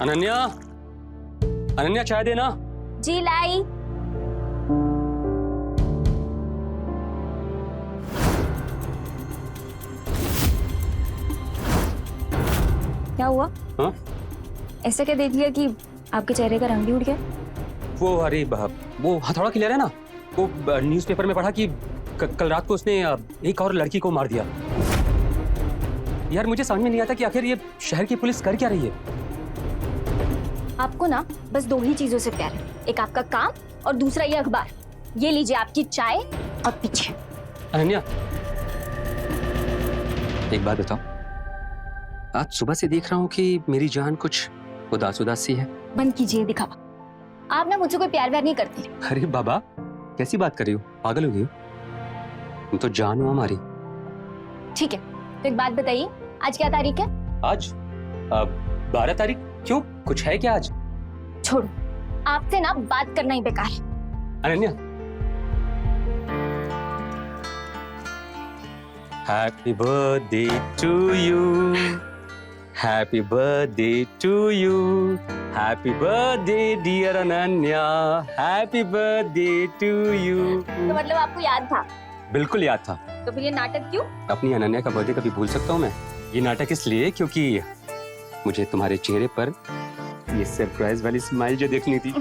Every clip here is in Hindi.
अनन्या, अनन्या चाय देना। जी लाई। क्या हुआ? हाँ? ऐसा क्या देख लिया कि आपके चेहरे का रंग भी उड़ गया? वो अरे वो हथौड़ा क्लियर है ना, वो न्यूज़पेपर में पढ़ा कि कल रात को उसने एक और लड़की को मार दिया। यार मुझे समझ में नहीं आता कि आखिर ये शहर की पुलिस कर क्या रही है। आपको ना बस दो ही चीजों से प्यार है, एक आपका काम और दूसरा ये अखबार। ये लीजिए आपकी चाय और पीछे। अनन्या, एक बात बताओ, आज सुबह से देख रहा हूँ कि मेरी जान कुछ उदास उदास सी है। बंद कीजिए दिखावा। आप ना मुझसे कोई प्यार व्यार नहीं करते। अरे बाबा, कैसी बात कर रही हो? पागल हो गई हो? तुम तो जान हो हमारी। ठीक है, तो एक बात बताइए, आज क्या तारीख है? आज 12 तारीख। क्यों, कुछ है क्या आज? छोड़ो, आपसे ना बात करना ही बेकार है। Ananya, happy birthday to you, happy birthday to you, happy birthday dear Ananya, happy birthday to you. तो मतलब आपको याद था? बिल्कुल याद था। तो फिर ये नाटक क्यों? अपनी अनन्या का बर्थडे कभी भूल सकता हूँ मैं? ये नाटक इसलिए क्योंकि मुझे तुम्हारे चेहरे पर ये सरप्राइज वाली स्माइल जो देखनी थी।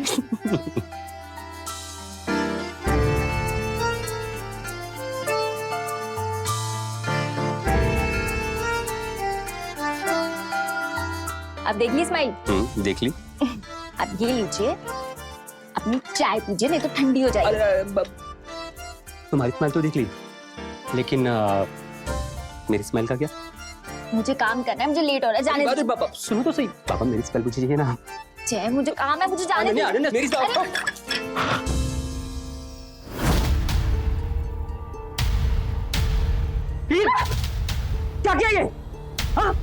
आप देख ली स्माइल? देख ली। आप ये लीजिए, अपनी चाय पीजिए, नहीं तो ठंडी हो जाएगी। तुम्हारी स्माइल तो देख ली, लेकिन मेरी स्माइल का क्या? मुझे काम करना है, मुझे लेट हो रहा है, जाने अरे दीजिए। बाबा सुनो तो सही, पापा मेरी स्माइल पूछिए ना। जय, मुझे काम है, मुझे जाने अनन्या, अनन्या, मेरी दीजिए। क्या किया ये? हाँ?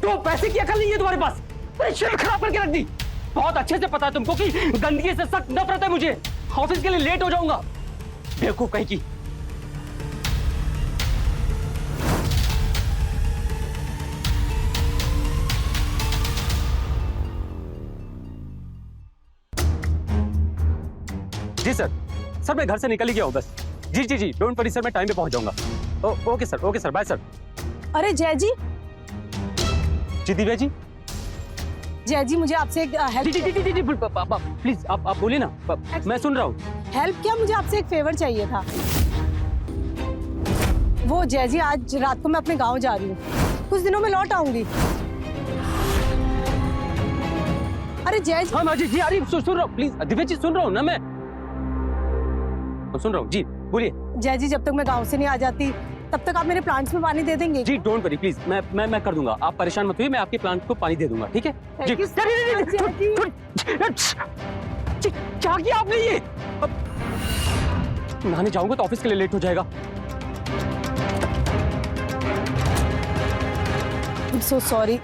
तो पैसे की अकल नहीं है तुम्हारे पास? अरे शक्ल खराब करके रख दी। बहुत अच्छे से पता है तुमको कि गंदगी से सख्त नफरत है मुझे। ऑफिस के लिए लेट हो जाऊंगा। बेवकूफ कहीं की। जी सर, सर मैं घर से निकल ही गया हूँ बस। जी जी जी, डोंट वरी सर, मैं टाइम पे पहुंच जाऊंगा। Okay sir, bye sir. अरे जय जी, जी दिव्या जी। जय जी मुझे आपसे एक जी जी जी जी जी प्लीज आप बोलिए ना, मैं सुन रहा हूँ। हेल्प क्या, मुझे आपसे एक फेवर चाहिए था। वो जय जी, आज रात को मैं अपने गांव जा रही हूँ, कुछ दिनों में लौट आऊंगी। अरे जय जी। हाँ जी जी, अरे सुन रहा हूँ, प्लीज दिव्या जी सुन रहा हूँ ना मैं सुन रहा हूँ जी, बोलिए। जय जी, जब तक मैं गांव से नहीं आ जाती तब तक आप मेरे प्लांट्स में पानी दे देंगे? जी डोंट वरी प्लीज, मैं कर दूंगा, आप परेशान मत होइए, मैं आपके प्लांट को पानी दे दूंगा, ठीक है जी। क्या किया आपने ये? नहाने जाऊंगा तो ऑफिस के लिए लेट हो जाएगा। So sorry.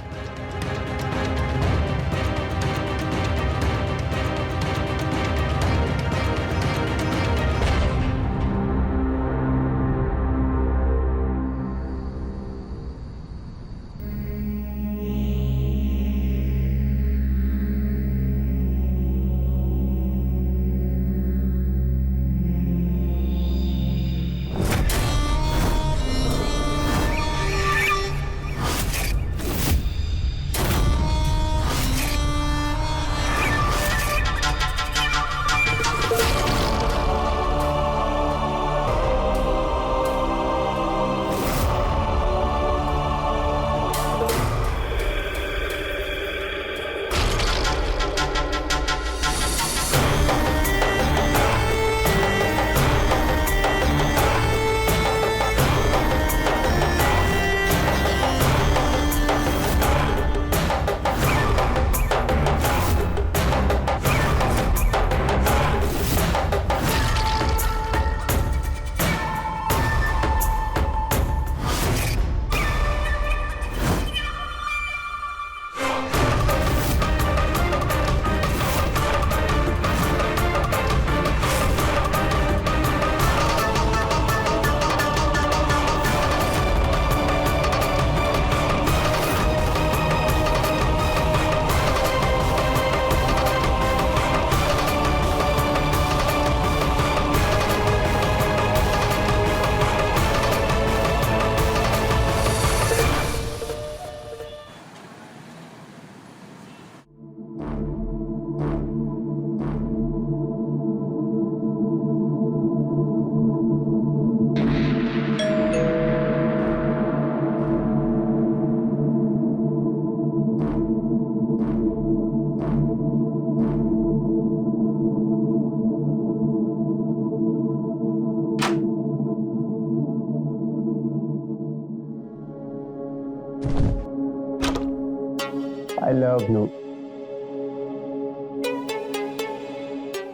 I love you.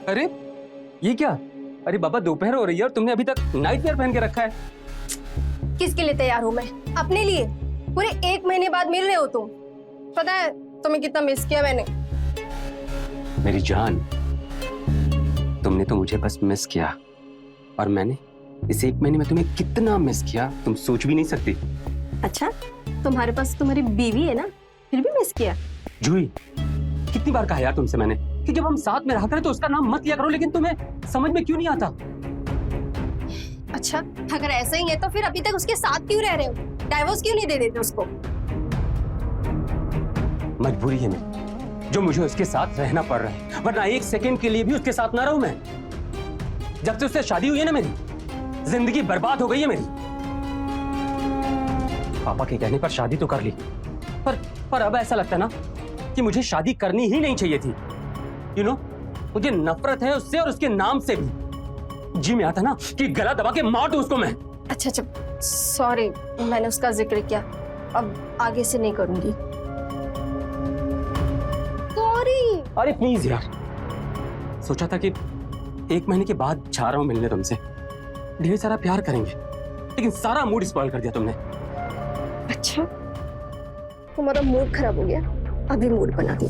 अरे ये क्या? अरे बाबा दोपहर हो रही है और तुमने अभी तक नाइट वेयर पहन के रखा है। किसके लिए तैयार हूँ मैं? अपने लिए। पूरे 1 महीने बाद मिल रहे हो तुम। पता है तुम्हें कितना मिस किया मैंने। मेरी जान, तुमने तो मुझे बस मिस किया और मैंने इस 1 महीने में तुम्हें कितना मिस किया तुम सोच भी नहीं सकती। अच्छा, तुम्हारे पास तुम्हारी बीवी है ना, फिर भी मिस किया? जूही, कितनी बार कहा यार तुमसे मैंने कि जब हम साथ में रहा करें तो उसका नाम मत लिया करो, लेकिन तुम्हें समझ में क्यों नहीं आता? अच्छा, अगर ऐसा ही है तो फिर अभी तक उसके साथ क्यों रह रहे हो? डाइवोर्स क्यों नहीं दे देते उसको? मजबूरी है मेरी, जो मुझे उसके साथ रहना पड़ रहा है, वरना 1 सेकंड के लिए भी उसके साथ ना रहूं मैं। जब से उससे शादी हुई है ना मेरी जिंदगी बर्बाद हो गई है मेरी। पापा के कहने पर शादी तो कर ली, पर अब ऐसा लगता है ना कि मुझे शादी करनी ही नहीं चाहिए थी। यू नो, मुझे नफरत है उससे और उसके नाम से भी। जी में आता ना कि गला दबा के मार दूं उसको मैं। अच्छा, सॉरी, मैंने उसका जिक्र किया, अब आगे से नहीं करूंगी। सॉरी। अरे प्लीज यार, सोचा था कि 1 महीने के बाद जा रहा हूं मिलने तुमसे, ढेर सारा प्यार करेंगे, लेकिन सारा मूड स्पॉइल कर दिया तुमने। अच्छा, तुम्हारा मूड खराब हो गया, अभी मूड बना दी।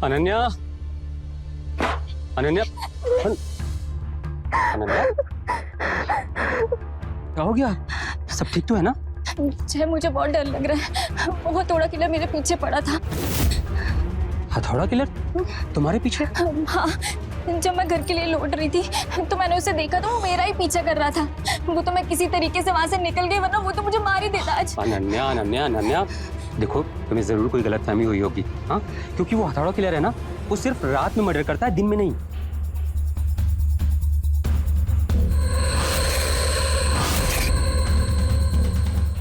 अनन्या, अनन्या, अनन्या, क्या हो गया? सब ठीक तो है ना? जय, मुझे बहुत डर लग रहा है। वो हथौड़ा किलर मेरे पीछे पड़ा था। हथौड़ा किलर तुम्हारे पीछे? हाँ, जब मैं घर के लिए लौट रही थी तो मैंने उसे देखा, तो वो मेरा ही पीछा कर रहा था। वो तो मैं किसी तरीके से वहां से निकल गई, वरना वो तो मुझे मार ही देता आज। अनन्या, अनन्या, अनन्या, देखो तुम्हें जरूर कोई गलतफहमी हुई होगी, हाँ? क्योंकि वो हथौड़ा किलर है ना, वो सिर्फ रात में मर्डर करता है, दिन में नहीं।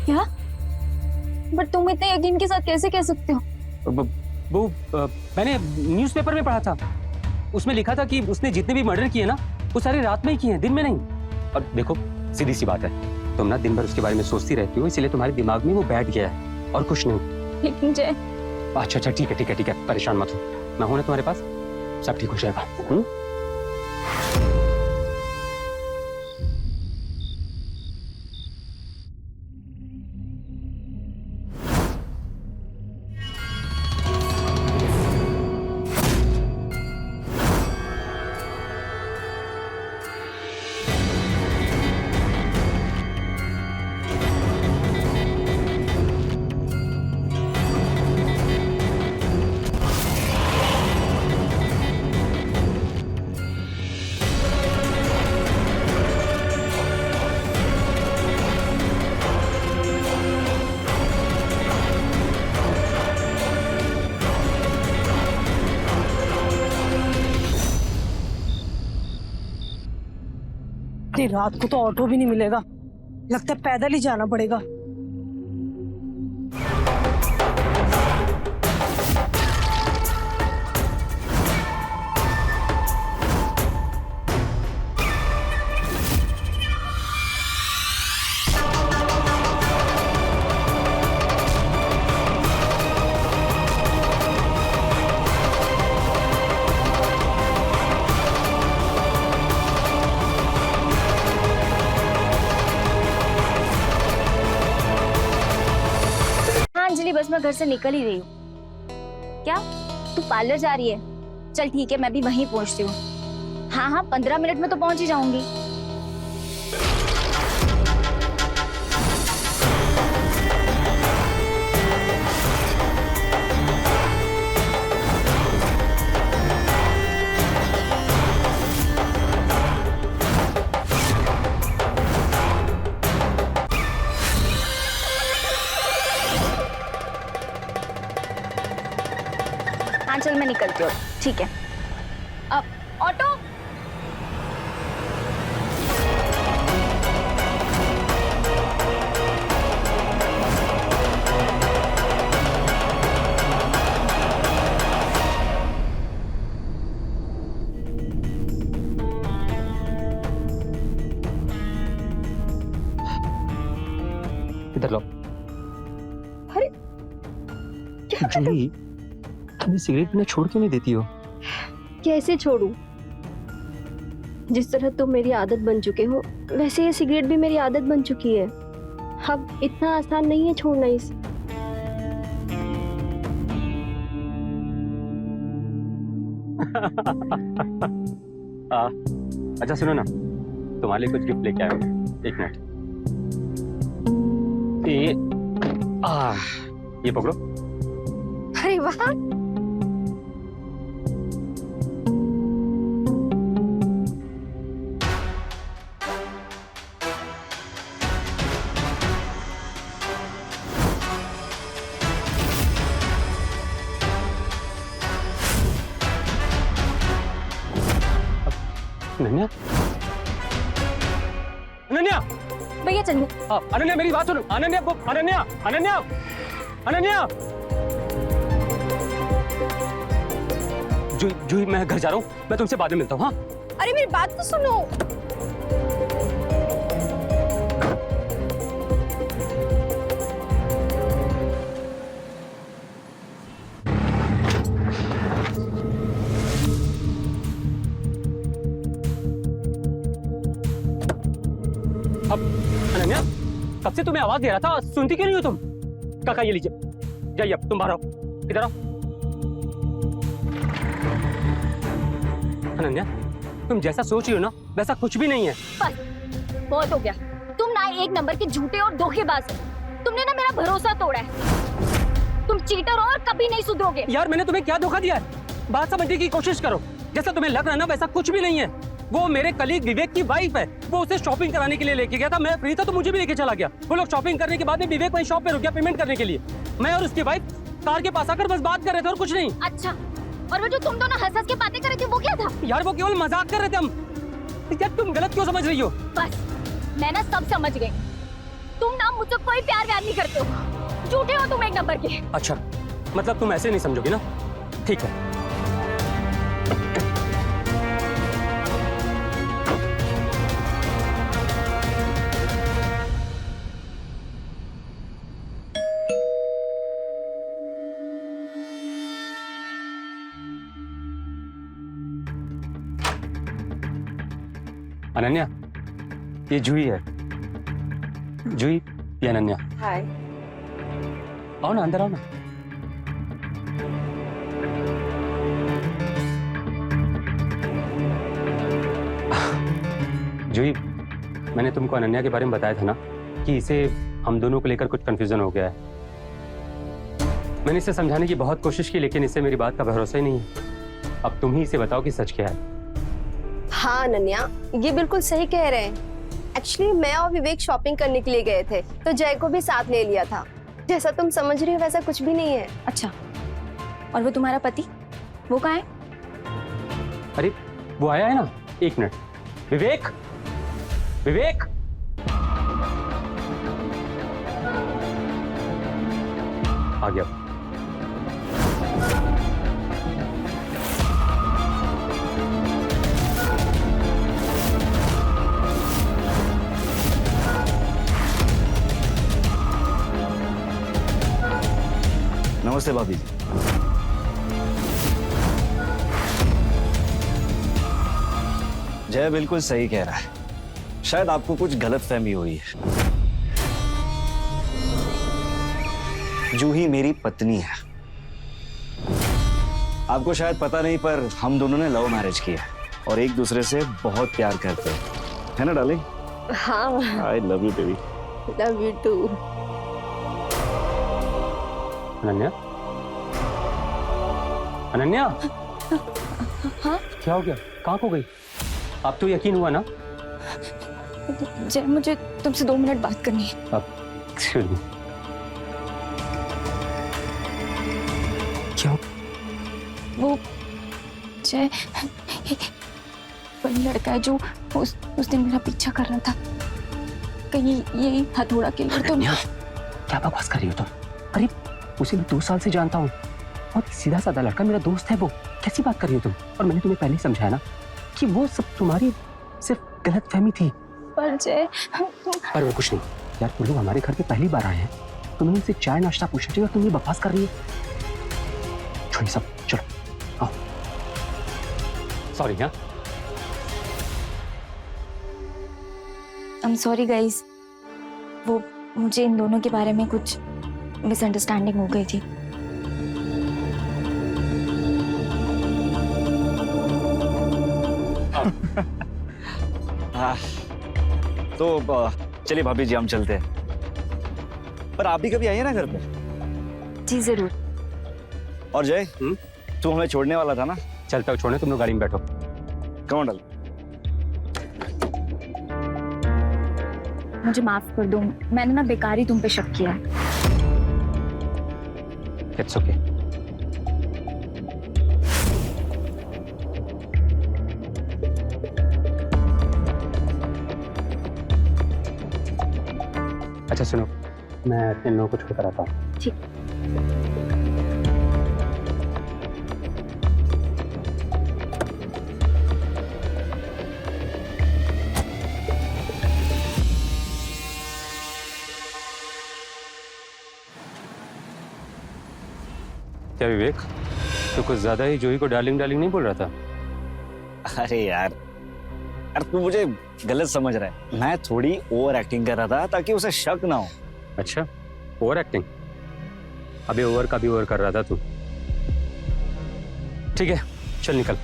क्या? बट तुम इतने यकीन के साथ कैसे कह सकते हो? वो मैंने न्यूज़पेपर में पढ़ा था, उसमें लिखा था कि उसने जितने भी मर्डर किए ना वो सारे रात में ही किए हैं, दिन में नहीं। और देखो सीधी सी बात है, तुम ना दिन भर उसके बारे में सोचती रहती हो, इसलिए तुम्हारे दिमाग में वो बैठ गया है और कुछ नहीं। लेकिन जय, अच्छा, ठीक है, ठीक है, ठीक है, परेशान मत हो, मैं हूं ना तुम्हारे पास, सब ठीक हो जाएगा। इतनी रात को तो ऑटो भी नहीं मिलेगा, लगता है पैदल ही जाना पड़ेगा। बस मैं घर से निकल ही रही हूँ। क्या तू पार्लर जा रही है? चल ठीक है, मैं भी वहीं पहुंचती हूँ। हाँ हाँ, 15 मिनट में तो पहुंच ही जाऊंगी। हाँ चल, मैं निकलती हूँ। ठीक है। अब ऑटो। इधर लो। अरे क्या कर रही? जूही, तुम सिगरेट पीना छोड़ क्यों नहीं देती हो? कैसे छोड़ूं? जिस तरह तुम मेरी आदत बन चुके हो, वैसे ये सिगरेट भी मेरी आदत बन चुकी है। अब इतना आसान नहीं है छोड़ना इसे। अच्छा सुनो ना, तुम्हारे लिए कुछ गिफ्ट लेके आया हूँ। एक मिनट। ये पकड़ो। अरे वाह, अनन्या, अनन्या, भैया चलिए। अनन्या मेरी बात सुनो। अनन्या, अनन्या, अनन्या, अनन्या। जूही, जूही, मैं घर जा रहा हूँ, मैं तुमसे बाद में मिलता हूँ। हाँ अरे मेरी बात तो सुनो। अब अनन्या, कब से तुम्हें आवाज दे रहा था, सुनती क्यों नहीं हो तुम? काका ये लीजिए, जाइए अब तुम बाहर आओ। इधर आओ। अनन्या, तुम जैसा सोच रही हो ना, वैसा कुछ भी नहीं है। बस बहुत हो गया। तुम ना एक नंबर के झूठे और धोखेबाज हो। तुमने ना मेरा भरोसा तोड़ा है। तुम चीटर हो और कभी नहीं सुधरोगे। यार मैंने तुम्हें क्या धोखा दिया है? बात समझने की कोशिश करो। जैसा तुम्हें लग रहा है ना, वैसा कुछ भी नहीं है। वो मेरे कलीग विवेक की वाइफ है। वो उसे शॉपिंग कराने के लिए लेके गया था। मैं फ्री था तो मुझे भी लेके चला गया। वो लोग शॉपिंग करने के बाद में विवेक वहीं शॉप पे रुक गया पेमेंट करने के लिए। मैं और उसकी वाइफ कार के पास आकर बस बात कर रहे थे और कुछ नहीं। अच्छा, और वो जो तुम दोनों हंस हंस के बातें कर रहे थे वो क्या था? यार वो केवल मजाक कर रहे थे हम। यार तुम गलत क्यों समझ रही हो? बस मैं ना सब समझ गई। तुम ना मुझसे कोई प्यार व्यार नहीं करते हो। झूठे हो तुम एक नंबर के। अच्छा, मतलब तुम ऐसे नहीं समझोगी ना? ठीक है। अनन्या, ये जूही है। जूही, ये अनन्या। हाय। आओ ना, अंदर आओ ना। जूही, मैंने तुमको अनन्या के बारे में बताया था ना कि इसे हम दोनों को लेकर कुछ कंफ्यूजन हो गया है। मैंने इसे समझाने की बहुत कोशिश की, लेकिन इसे मेरी बात का भरोसा ही नहीं है। अब तुम ही इसे बताओ कि सच क्या है। हाँ अनन्या, ये बिल्कुल सही कह रहे हैं। एक्चुअली मैं और विवेक शॉपिंग करने के लिए गए थे, तो जय को भी साथ ले लिया था। जैसा तुम समझ रही हो वैसा कुछ भी नहीं है। अच्छा, और वो तुम्हारा पति, वो कहाँ है? अरे वो आया है ना, एक मिनट। विवेक, विवेक, आ गया। नमस्ते भाभी जी। जय बिल्कुल सही कह रहा है। शायद आपको कुछ गलतफहमी हुई है। जूही मेरी पत्नी है। आपको शायद पता नहीं पर हम दोनों ने लव मैरिज किया है और एक दूसरे से बहुत प्यार करते हैं, है ना डार्लिंग? हाँ, I love you baby. Love you too. Ananya, Ananya, हाँ? क्या हो गया? कहाँ खो गई? अब तो यकीन हुआ ना? जय, मुझे तुमसे 2 मिनट बात करनी है। अब एक्सक्यूज मी, क्या? वो जय, वही लड़का है जो उस दिन मेरा पीछा कर रहा था। कहीं ये हथौड़ा के लिए तो अनन्या, क्या बकवास कर रही हो तुम? अरे उसे मैं 2 साल से जानता हूँ और सीधा साधा लड़का, मेरा दोस्त है वो। कैसी बात कर रही हो तुम? और मैंने तुम्हें पहले ही समझाया ना कि वो सब तुम्हारी सिर्फ गलतफहमी थी। पर जय, पर वो कुछ नहीं यार, तुम लोग हमारे घर पे पहली बार आए हैं, तुमने इनसे चाय नाश्ता पूछना चाहिए और तुम ये बकवास कर रही है। छोड़िए सब, चलो आओ। सॉरी। हाँ, आई एम सॉरी गाइस, वो मुझे इन दोनों के बारे में कुछ मिसअंडरस्टैंडिंग हो गई थी। हाँ, तो चलिए भाभी जी हम चलते हैं। पर आप भी कभी आइए ना घर पे। जी जरूर। और जय, तू हमें छोड़ने वाला था ना? चलता हूँ छोड़ने, तुम लोग गाड़ी में बैठो। कौन डाल? मुझे माफ कर दो, मैंने ना बेकार ही तुम पे शक किया। It's okay. अच्छा सुनो, मैं इन लोगों को छोड़कर आता हूँ। ठीक। क्या विवेक, तो कुछ ज्यादा ही जूही को डार्लिंग डार्लिंग नहीं बोल रहा था? अरे यार, तू मुझे गलत समझ रहा है। मैं थोड़ी ओवर एक्टिंग कर रहा था ताकि उसे शक ना हो। अच्छा, ओवर एक्टिंग? अबे ओवर का भी ओवर कर रहा था तू। ठीक है, चल निकल।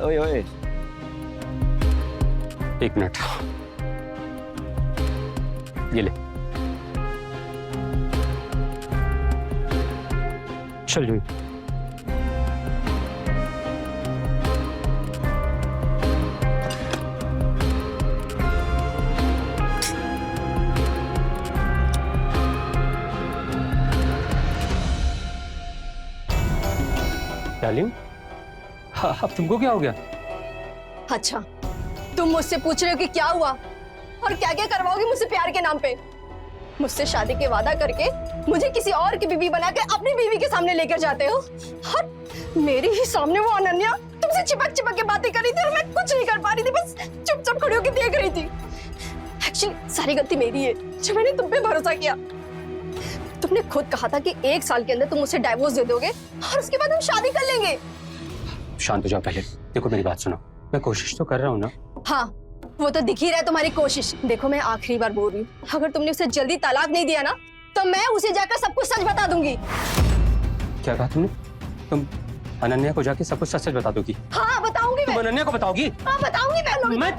ओए ओए, 1 मिनट, ये ले। चल जूही। डार्लिंग, हाँ, अब तुमको क्या हो गया? अच्छा, तुम मुझसे पूछ रहे हो कि क्या हुआ और क्या क्या करवाओगे मुझसे प्यार के नाम पे? मुझसे शादी के वादा करके मुझे किसी और की बीवी बना के अपनी बीवी के सामने लेकर जाते हो और मेरे ही सामने वो अनन्या तुमसे चिपक चिपक के बातें कर रही थी और मैं कुछ नहीं कर पा रही थी, बस चुपचाप खड़ी होकर देख रही थी। एक्चुअली सारी गलती मेरी है जो मैंने तुम पे भरोसा किया। तुमने खुद कहा था कि 1 साल के अंदर तुम मुझसे डाइवोर्स दे दोगे और उसके बाद हम शादी कर लेंगे। शांत हो जाओ पहले। देखो मेरी बात सुनो, मैं कोशिश तो कर रहा हूँ ना। हाँ, वो तो दिख ही रहा है तुम्हारी कोशिश। देखो मैं आखिरी बार बोल रही हूँ, अगर तुमने उसे जल्दी तलाक नहीं दिया ना तो मैं उसे जाकर सब कुछ सच बता दूंगी। क्या कहा तुमने? तुम अनन्या को जाके सब कुछ सच सच बता दोगी? हाँ बताऊंगी तुम मैं। अनन्या को बताओगी? हाँ बताऊंगी मैं। मैं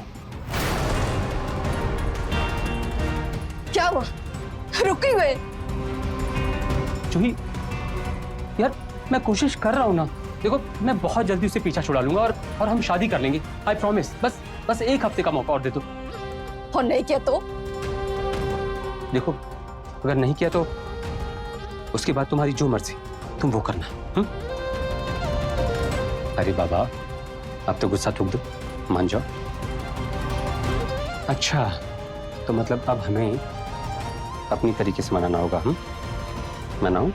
क्या हुआ, रुक ही गए? जूही यार, मैं कोशिश कर रहा हूँ ना। देखो मैं बहुत जल्दी उसे पीछा छुड़ा लूंगा और हम शादी कर लेंगे। I promise. बस 1 हफ्ते का मौका और दे दो। और नहीं किया तो? देखो अगर नहीं किया तो उसके बाद तुम्हारी जो मर्जी तुम वो करना। अरे बाबा, अब तो गुस्सा थूक दो, मान जाओ। अच्छा, तो मतलब अब हमें अपनी तरीके से मनाना होगा। मनाऊं?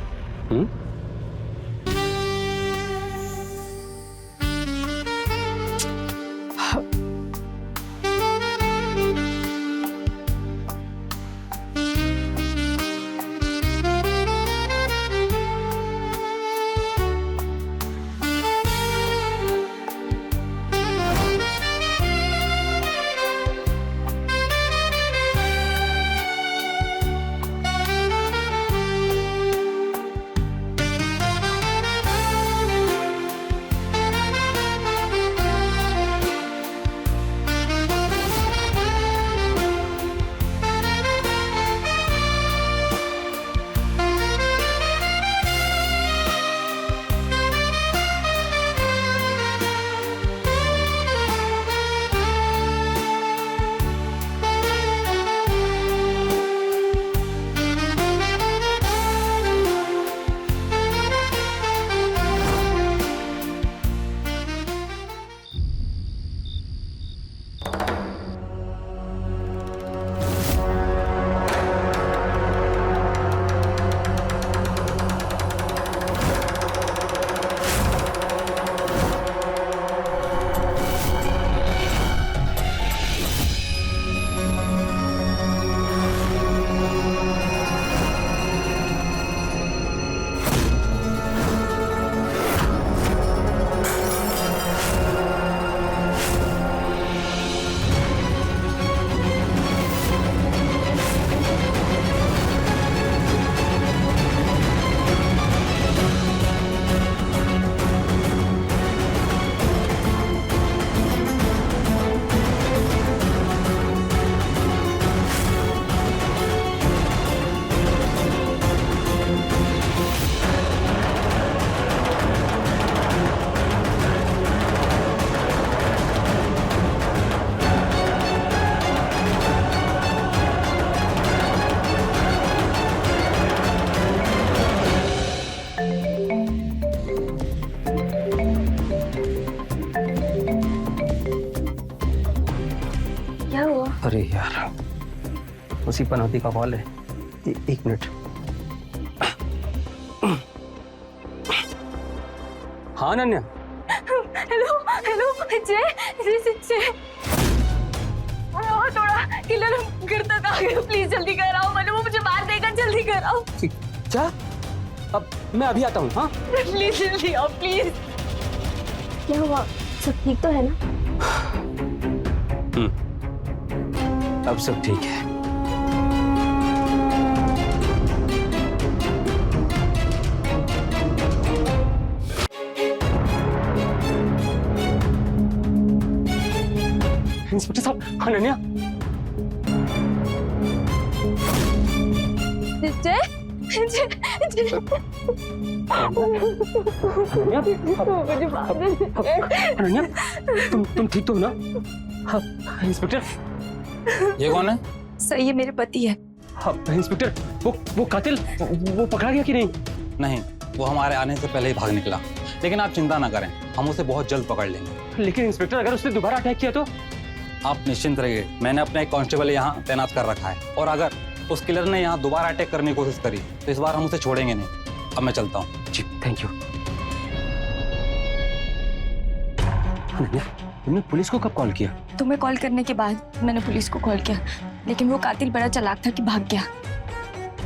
अरे यार, उसी पनौती का कॉल है। एक मिनट। हाँ अनन्या। हेलो हेलो जय जय जय। थोड़ा किलर घर तक आ गया, प्लीज जल्दी घर आओ, मैंने वो मुझे मार देगा, जल्दी घर आओ। क्या? अब मैं अभी आता हूँ। हाँ प्लीज जल्दी आओ प्लीज। क्या हुआ, सब ठीक तो है ना? अब सब ठीक है। इंस्पेक्टर साहब, अनन्या। जय जय जय। अनन्या, तुम ठीक तो हो ना? हाँ, इंस्पेक्टर। ये कौन है? सही है, मेरे पति है। हाँ, इंस्पेक्टर, वो कातिल वो पकड़ा गया कि नहीं? नहीं, वो हमारे आने से पहले ही भाग निकला, लेकिन आप चिंता ना करें, हम उसे बहुत जल्द पकड़ लेंगे। लेकिन इंस्पेक्टर, अगर उसने दोबारा अटैक किया तो? आप निश्चिंत रहिए, मैंने अपना एक कांस्टेबल यहाँ तैनात कर रखा है, और अगर उस किलर ने यहाँ दोबारा अटैक करने की कोशिश करी तो इस बार हम उसे छोड़ेंगे नहीं। अब मैं चलता हूँ। जी, थैंक यू। अनन्या, तुमने पुलिस को कब कॉल किया? तुम्हें कॉल करने के बाद मैंने पुलिस को कॉल किया, लेकिन वो कातिल बड़ा चालाक था कि भाग गया।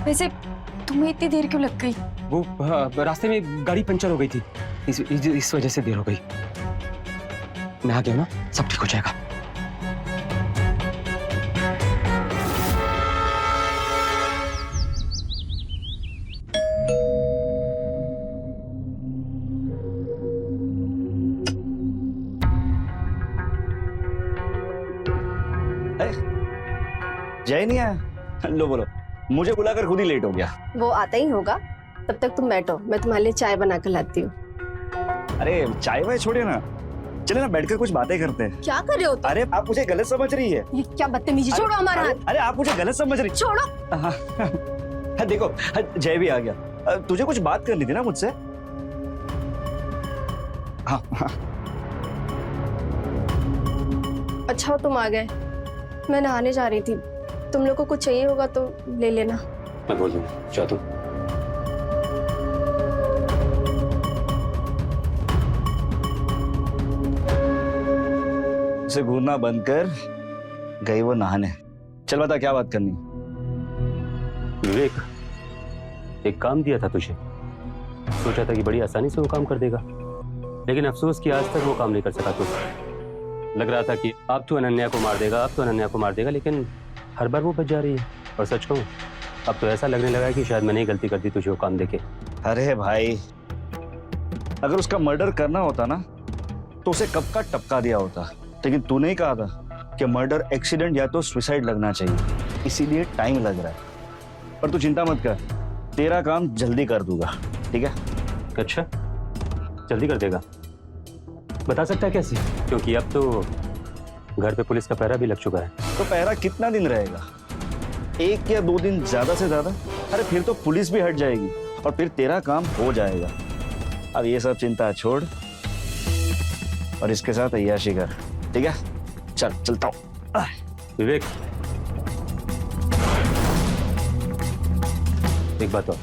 वैसे तुम्हें इतनी देर क्यों लग गई? वो रास्ते में गाड़ी पंचर हो गई थी, इस वजह से देर हो गई। मैं आ गया ना, सब ठीक हो जाएगा। जय नहीं आया? लो बोलो, मुझे बुलाकर खुद ही लेट हो गया। वो आता ही होगा, तब तक तुम बैठो, मैं तुम्हारे लिए चाय बना कर लाती हूँ। अरे चाय वाय छोड़िए ना, चले ना बैठकर कुछ बातें करते हैं। क्या कर रहे हो तुम? अरे आप मुझे गलत समझ रही है। ये क्या बदतमीजी, छोड़ो हमारा हाथ। अरे आप मुझे गलत समझ रही। छोड़ो। हाँ, देखो जय भी आ गया। तुझे कुछ बात करनी थी ना मुझसे? हाँ हाँ। अच्छा हो तुम आ गए, मैं नहाने जा रही थी, तुम लोग को कुछ चाहिए होगा तो ले लेना। मैं बोल दूंगा, जा तू। उसे घूरना बंद कर, गई वो नहाने। चल बता क्या बात करनी। विवेक, एक काम दिया था तुझे, सोचा था कि बड़ी आसानी से वो काम कर देगा, लेकिन अफसोस कि आज तक वो काम नहीं कर सका। तू लग रहा था कि अब तू अनन्या को मार देगा, अब तो अनन्या को मार देगा, लेकिन हर बार वो बच जा रही है। और सच कहूं, अब तो ऐसा लगने लगा है कि शायद मैंने ही गलती कर दी तुझे वो काम देके। अरे भाई, अगर उसका मर्डर करना होता ना तो उसे कब का टपका दिया होता, लेकिन तूने ही कहा था कि मर्डर एक्सीडेंट या तो सुसाइड लगना चाहिए, इसीलिए टाइम लग रहा है। पर तू चिंता मत कर, तेरा काम जल्दी कर दूंगा, ठीक है? अच्छा, जल्दी कर देगा? बता सकता है कैसे? क्योंकि अब तो घर पे पुलिस का पहरा भी लग चुका है। तो पहरा कितना दिन रहेगा? 1 या 2 दिन ज्यादा से ज्यादा। अरे फिर तो पुलिस भी हट जाएगी और फिर तेरा काम हो जाएगा। अब ये सब चिंता छोड़ और इसके साथ अय्याशी कर, ठीक है? चल चलता हूँ। विवेक, एक बात और,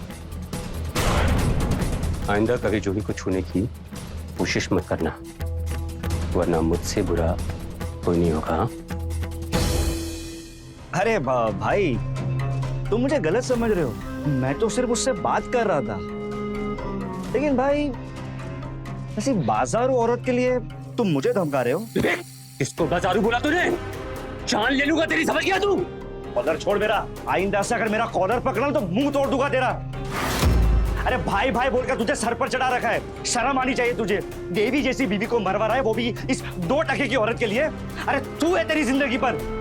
आइंदा कभी जूही को छूने की कोशिश मत करना, वरना मुझसे बुरा कोई नहीं होगा। अरे भाई, तुम मुझे गलत समझ रहे हो, मैं तो सिर्फ उससे बात कर रहा था। लेकिन भाई, ऐसी बाजारू औरत के लिए तुम मुझे धमका रहे हो। विवेक, किसको बाजारू बोला तूने? जान ले लूंगा तेरी, समझ गया तू? कॉलर छोड़ मेरा, आइंदा से अगर मेरा कॉलर पकड़ा तो मुंह तोड़ दूंगा तेरा। अरे भाई भाई बोलकर तुझे सर पर चढ़ा रखा है, शर्म आनी चाहिए तुझे। देवी जैसी बीवी को मरवा रहा है, वो भी इस 2 टके की औरत के लिए। अरे तू है तेरी जिंदगी पर।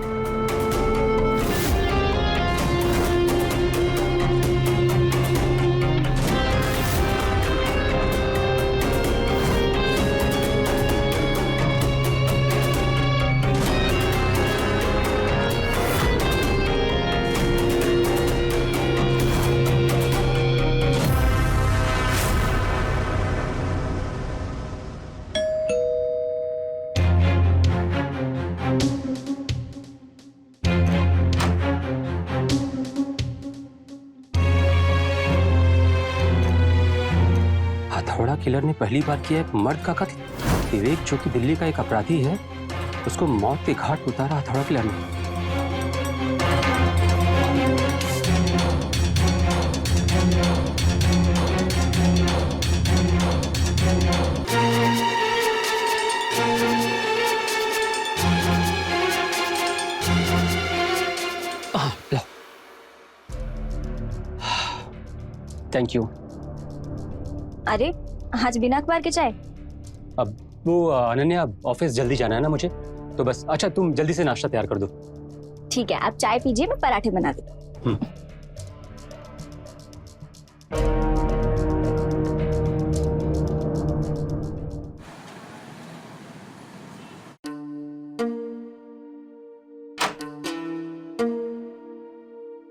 किलर ने पहली बार किया एक मर्द का कत्ल। विवेक जो कि दिल्ली का एक अपराधी है, उसको मौत के घाट उतारा हथौड़ा किलर ने। Thank you. अरे आज बिना अखबार के चाय? अब वो अनन्या, ऑफिस जल्दी जाना है ना मुझे, तो बस अच्छा तुम जल्दी से नाश्ता तैयार कर दो। ठीक है, आप चाय पीजिए, मैं पराठे बना देती हूँ।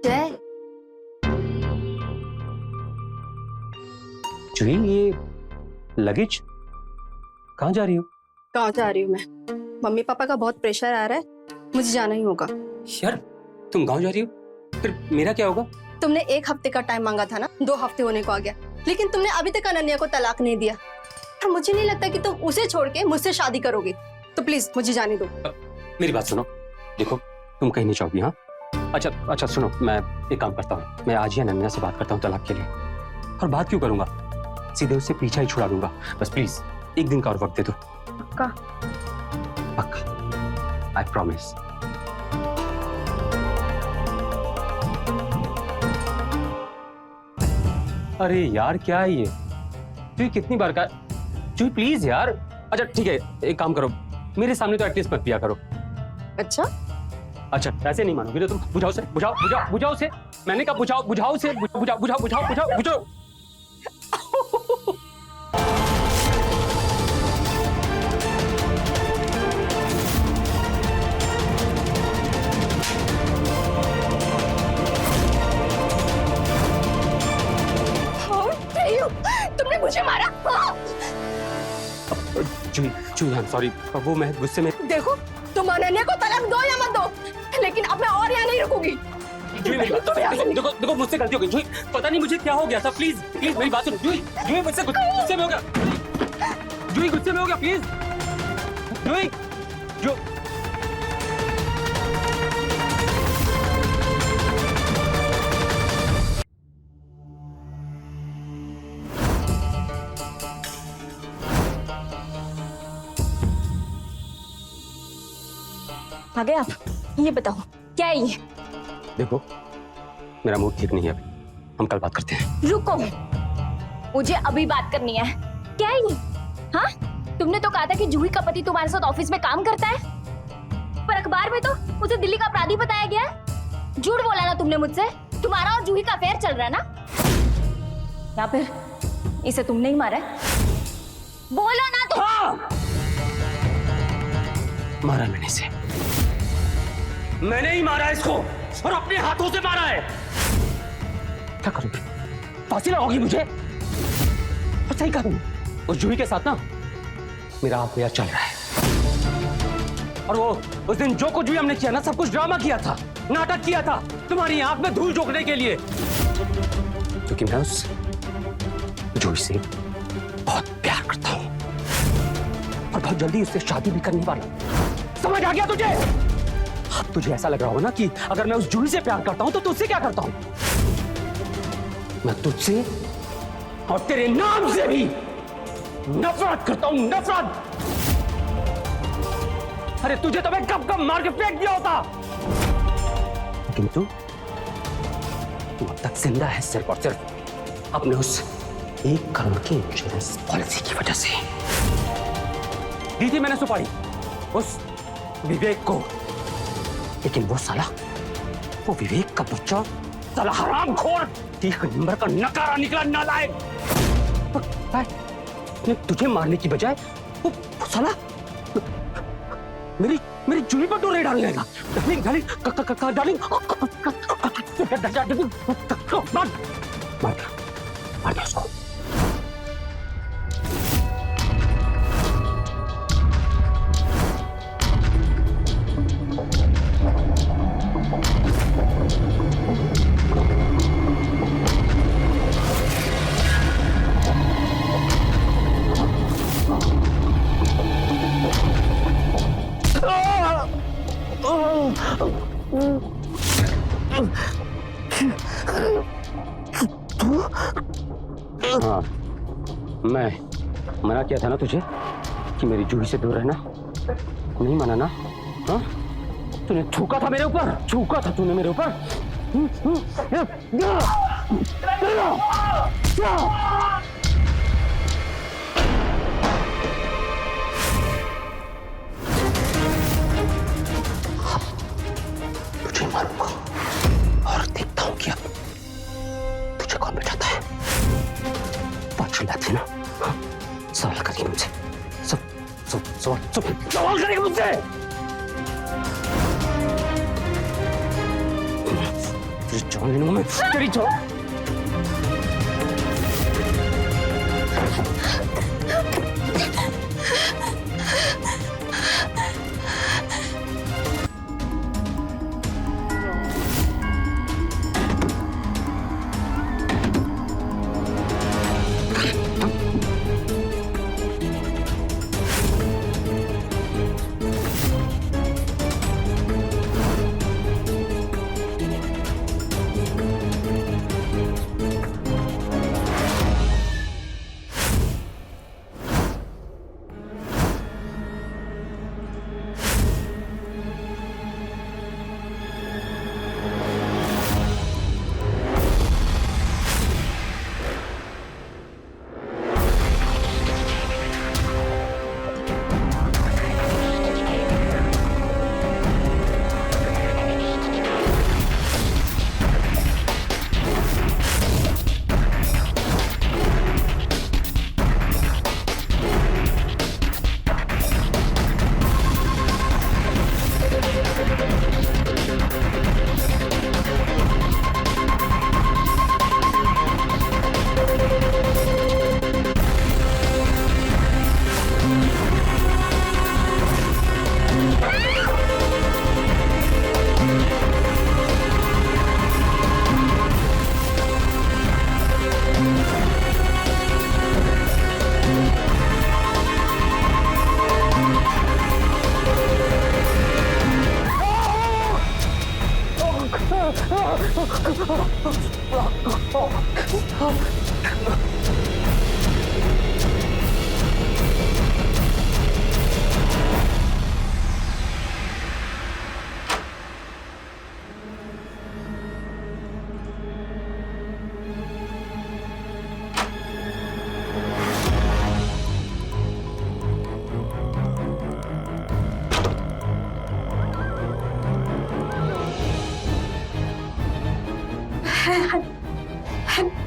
जय, जुही, ये लगेज कहाँ जा रही हो? कहाँ जा रही हूँ मैं? मम्मी पापा का बहुत प्रेशर आ रहा है, मुझे जाना ही होगा। यार तुम गांव जा रही हो, फिर मेरा क्या होगा? तुमने 1 हफ्ते का टाइम मांगा था ना, 2 हफ्ते होने को आ गया, लेकिन तुमने अभी तक अनन्या को तलाक नहीं दिया। और मुझे नहीं लगता कि तुम उसे छोड़ के मुझसे शादी करोगे, तो प्लीज मुझे जाने दो। मेरी बात सुनो, देखो तुम कहीं नहीं जाओगी। हाँ अच्छा सुनो, मैं एक काम करता हूँ, मैं आज ही अनन्या से बात करता हूँ तलाक के लिए। और बात क्यों करूंगा, सीधे उससे पीछा ही छुड़ा दूंगा। बस प्लीज 1 दिन का और वक्त दे दो। पक्का? पक्का, आई प्रॉमिस। अरे यार क्या है ये, तू कितनी बार का, तू प्लीज यार। अच्छा ठीक है, एक काम करो, मेरे सामने तो एटलीस्ट मत पिया करो। अच्छा ऐसे नहीं मानोगे तो तुम बुझाओ से, बुझाओ से, मैंने कहा बुझाओ से, बुझाओ। तुमने मुझे मारा? जुही, I'm sorry, वो मैं गुस्से में। देखो, तुम अनन्या को तलाक दो या मत दो, लेकिन अब मैं और यहाँ नहीं रुकूंगी। देखो मुझसे गलती हो गई जुही, पता नहीं मुझे क्या हो गया था। प्लीज मेरी बात सुनो जुही, मुझसे गुस्से में हो गया। जुही गुस्से में हो गया, प्लीज जुही। जो आ गए आप? ये बताओ क्या है ये? देखो मेरा मूड ठीक नहीं है अभी, हम कल बात करते हैं। रुको, मुझे अभी बात करनी है। क्या है ये? हाँ, तुमने तो कहा था कि जूही का पति तुम्हारे साथ ऑफिस में काम करता है, पर अखबार में तो उसे दिल्ली का अपराधी बताया गया है। झूठ बोला ना तुमने मुझसे, तुम्हारा और जूही का अफेयर चल रहा है ना? या फिर इसे तुमने ही मारा है? बोलो ना तुम। हाँ! मारा मैंने इसे, मैंने ही मारा इसको, और अपने हाथों से मारा है। क्या करोगे, फांसी लगाओगी मुझे? और सही कहा तुमने, उस जूही के साथ ना मेरा अफेयर चल रहा है। और वो उस दिन जो कुछ भी हमने किया ना, सब कुछ ड्रामा किया था, नाटक किया था, तुम्हारी आंख में धूल झोंकने के लिए। क्योंकि मैं उस जूही से बहुत प्यार करता हूं और बहुत जल्दी उससे शादी भी करने वाला। समझ आ गया तुझे? अब तुझे ऐसा लग रहा हो ना कि अगर मैं उस जूही से प्यार करता हूं तो तुझसे क्या करता हूं? मैं तुझसे और तेरे नाम से भी नफरत करता हूं, नफरत। अरे तुझे तो मैं कब मार के फेंक दिया होता, लेकिन तू अब तक जिंदा है सिर्फ और सिर्फ अपने उस 1 करोड़ की इंश्योरेंस पॉलिसी की वजह से। दी थी मैंने सुपारी उस विवेक को, लेकिन वो साला, वो विवेक का बच्चा साला हरामखोर, 1 नंबर का नकारा निकला, नालायक। तुझे मारने की बजाय वो साला मेरी जूही पर डोरे डालने लगा। डार्लिंग मार दे उसको। हाँ, मैं मना किया था ना तुझे कि मेरी जूही से दूर रहना, नहीं माना ना? हाँ, तूने थूका था मेरे ऊपर, थूका था तूने मेरे ऊपर। तुझे मारूंगा और देखता हूँ कि अब तुझे कौन बिठाता है। बात चिल्लाती ना, हाँ? सवाल करिए मुझसे, सवाल करिए मुझसे। तेरी जान लेने में तेरी जान।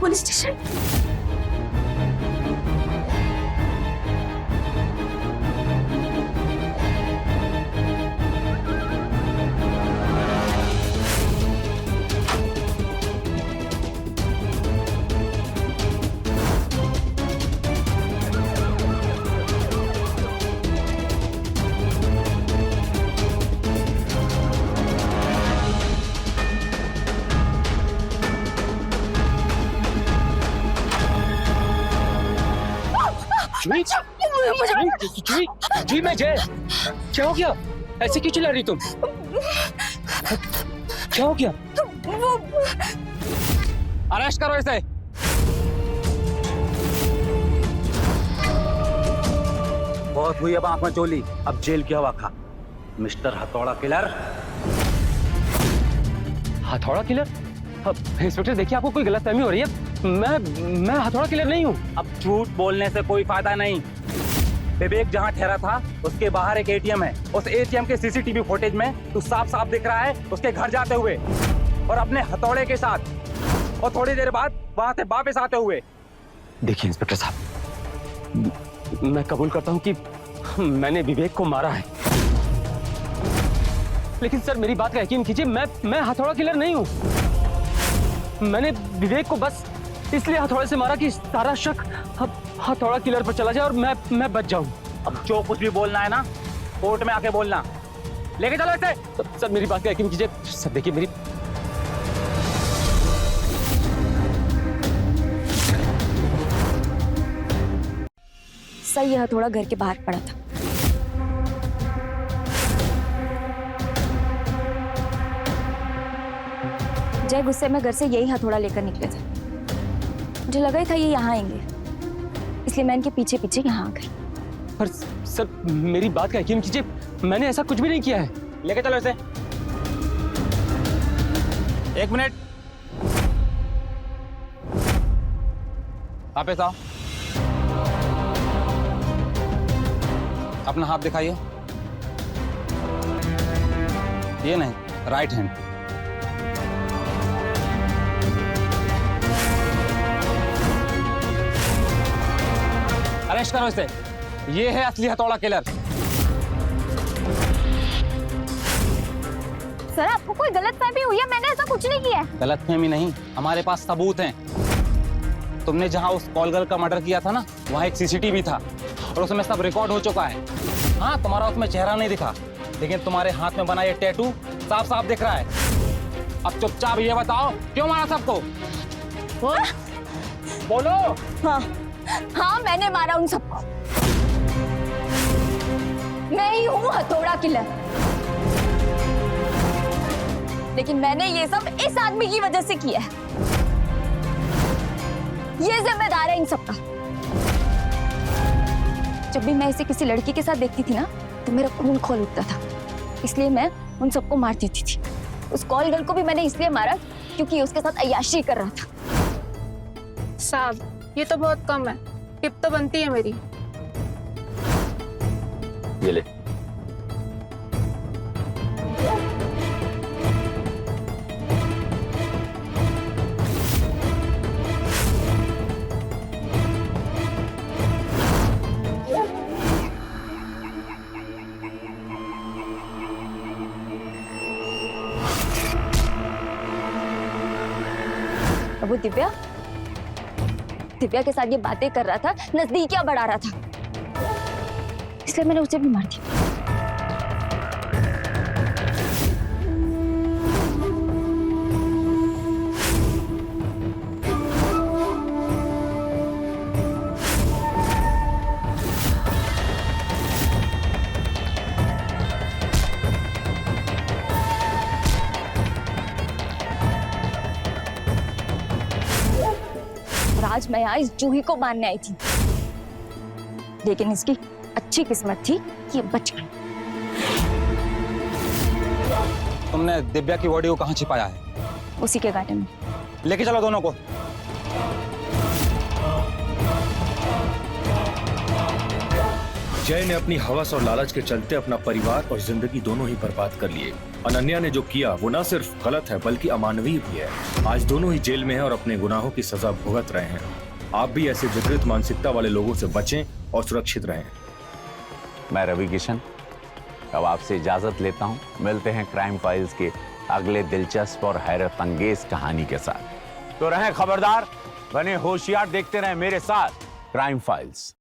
Police station. जी मैं जय, क्या हो गया? ऐसे क्यों चिल्ला रही तुम? क्या हो गया? अरेस्ट करो इसे। बहुत हुई अब आंख में चोली, अब जेल की हवा खा। मिस्टर हथौड़ा किलर। हथौड़ा किलर? इंस्पेक्टर देखिए, आपको कोई गलतफहमी हो रही है। मैं हथौड़ा किलर नहीं हूँ। अब झूठ बोलने से कोई फायदा नहीं। विवेक जहाँ ठहरा था उसके बाहर एक एटीएम है। उस एटीएम के सीसीटीवी फुटेज में तू साफ साफ दिख रहा है उसके घर जाते हुए और अपने हथौड़े के साथ, और थोड़ी देर बाद वहां से वापस आते हुए। देखिए इंस्पेक्टर साहब, मैं कबूल करता हूँ कि मैंने विवेक को मारा है, लेकिन सर मेरी बात का यकीन कीजिए, मैं हथौड़ा किलर नहीं हूँ। मैंने विवेक को बस इसलिए हथौड़े से मारा कि सारा शक हथौड़ा किलर पर चला जाए और मैं बच जाऊं। अब जो कुछ भी बोलना है ना कोर्ट में आके बोलना। लेके चलो इसे। सर मेरी बात का यकीन कीजिए। सर देखिए मेरी सही हथौड़ा घर के बाहर पड़ा था। अजय गुस्से में घर से यही हथौड़ा लेकर निकले थे। मुझे लगा ही था ये यहाँ आएंगे, इसलिए मैं इनके पीछे पीछे यहाँ आ गई। पर सर मेरी बात का यकीन कीजिए, मैंने ऐसा कुछ भी नहीं किया है। लेके चलो इसे। एक मिनट, वापस आओ। अपना हाथ दिखाइए। ये नहीं, राइट हैंड। अरेस्ट करो इसे। ये है असली हथौड़ा किलर। सर आपको कोई गलतफहमी हुई है? मैंने ऐसा कुछ नहीं किया है। गलतफहमी नहीं, हमारे पास सबूत हैं। तुमने जहां उस कॉल गर्ल का मर्डर किया था ना, वहां एक सीसीटीवी था और उसमें सब रिकॉर्ड हो चुका है। हाँ, तुम्हारा उसमें चेहरा नहीं दिखा, लेकिन तुम्हारे हाथ में बना ये टैटू साफ साफ दिख रहा है। अब चुपचाप ये बताओ, क्यों मारा सबको? बोलो। हाँ हाँ, मैंने मारा उन सबको। मैं ही हूँ हथौड़ा किलर, लेकिन मैंने ये सब इस आदमी की वजह से किया है। ये जिम्मेदार है इन सबका। जब भी मैं इसे किसी लड़की के साथ देखती थी ना, तो मेरा खून खौल उठता था, इसलिए मैं उन सबको मार देती थी। उस कॉल गर्ल को भी मैंने इसलिए मारा क्योंकि उसके साथ अय्याशी कर रहा था। साहब ये तो बहुत कम है, टिप तो बनती है मेरी। ये ले। अब वो दिव्या के साथ ये बातें कर रहा था, नजदीकियां बढ़ा रहा था, इसलिए मैंने उसे भी मार दिया। आज मैं यहाँ इस जूही को मारने आई थी, लेकिन इसकी अच्छी किस्मत थी कि ये बच गई। तुमने दिव्या की बॉडी को कहाँ छिपाया है? उसी के गार्डन में। लेके चलो दोनों को। जय ने अपनी हवस और लालच के चलते अपना परिवार और जिंदगी दोनों ही बर्बाद कर लिए। अनन्या ने जो किया वो न सिर्फ गलत है बल्कि अमानवीय भी है। आज दोनों ही जेल में हैं और अपने गुनाहों की सजा भुगत रहे हैं। आप भी ऐसे विकृत मानसिकता वाले लोगों से बचें और सुरक्षित रहें। मैं रवि किशन अब आपसे इजाजत लेता हूं। मिलते हैं क्राइम फाइल्स के अगले दिलचस्प और हैरत अंगेज कहानी के साथ। तो रहें खबरदार, बने होशियार, देखते रहें मेरे साथ क्राइम फाइल्स।